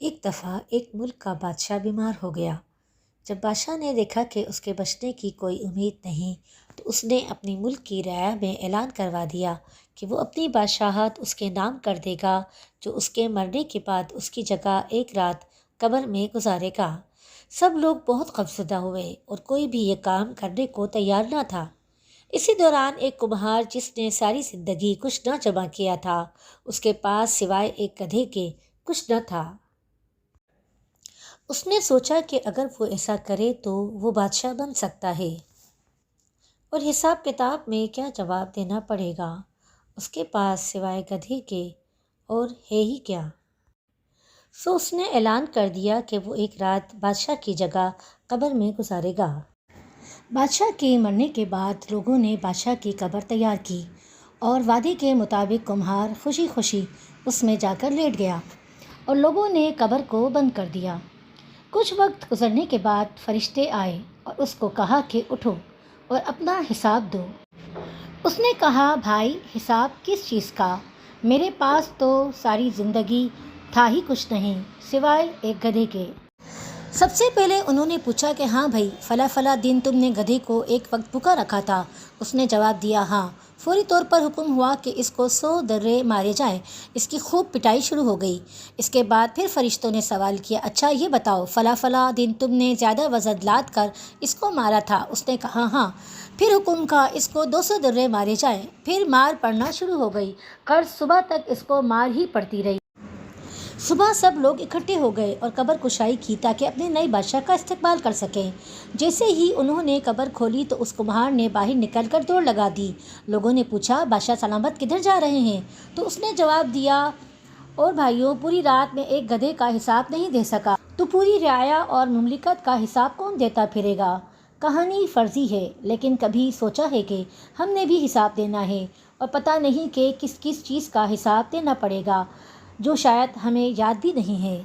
ایک دفعہ ایک ملک کا بادشاہ بیمار ہو گیا۔ جب بادشاہ نے دیکھا کہ اس کے بچنے کی کوئی امید نہیں تو اس نے اپنی ملک کی رعایا میں اعلان کروا دیا کہ وہ اپنی بادشاہت اس کے نام کر دے گا، جو اس کے مرنے کے بعد اس کی جگہ ایک رات قبر میں گزارے گا۔ سب لوگ بہت خوفزدہ ہوئے اور کوئی بھی یہ کام کرنے کو تیار نہ تھا۔ اسی دوران ایک کمہار جس نے ساری زندگی کچھ نہ جمع کیا تھا، اس کے پاس سوائے ایک گدھے کے کچھ نہ تھا۔ اس نے سوچا کہ اگر وہ ایسا کرے تو وہ بادشاہ بن سکتا ہے، اور حساب کتاب میں کیا جواب دینا پڑے گا، اس کے پاس سوائے گدھے کے اور ہے ہی کیا۔ سو اس نے اعلان کر دیا کہ وہ ایک رات بادشاہ کی جگہ قبر میں گزارے گا۔ بادشاہ کے مرنے کے بعد لوگوں نے بادشاہ کی قبر تیار کی اور وعدے کے مطابق کمہار خوشی خوشی اس میں جا کر لیٹ گیا اور لوگوں نے قبر کو بند کر دیا۔ کچھ وقت گزرنے کے بعد فرشتے آئے اور اس کو کہا کہ اٹھو اور اپنا حساب دو۔ اس نے کہا، بھائی حساب کس چیز کا؟ میرے پاس تو ساری زندگی تھا ہی کچھ نہیں سوائے ایک گدھے کے۔ سب سے پہلے انہوں نے پوچھا کہ ہاں بھائی، فلاں فلاں دن تم نے گدھے کو ایک وقت بھوکا رکھا تھا؟ اس نے جواب دیا، ہاں۔ فوری طور پر حکم ہوا کہ اس کو 100 درے مارے جائیں۔ اس کی خوب پٹائی شروع ہو گئی۔ اس کے بعد پھر فرشتوں نے سوال کیا، اچھا یہ بتاؤ فلاں فلاں دن تم نے زیادہ وزن لاد کر اس کو مارا تھا؟ اس نے کہا ہاں۔ پھر حکم کا اس کو 200 درے مارے جائیں۔ پھر مار پڑنا شروع ہو گئی، قرض صبح تک اس کو مار ہی پڑتی رہی۔ صبح سب لوگ اکٹھے ہو گئے اور قبر کشائی کی تاکہ اپنے نئے بادشاہ کا استقبال کر سکیں۔ جیسے ہی انہوں نے قبر کھولی تو اس کمہار نے باہر نکل کر دوڑ لگا دی۔ لوگوں نے پوچھا، بادشاہ سلامت کدھر جا رہے ہیں؟ تو اس نے جواب دیا، اور بھائیوں، پوری رات میں ایک گدھے کا حساب نہیں دے سکا تو پوری رعایا اور مملکت کا حساب کون دیتا پھرے گا؟ کہانی فرضی ہے، لیکن کبھی سوچا ہے کہ ہم نے بھی حساب دینا ہے اور پتہ نہیں کہ کس کس چیز کا حساب دینا پڑے گا، جو شاید ہمیں یاد بھی نہیں ہے۔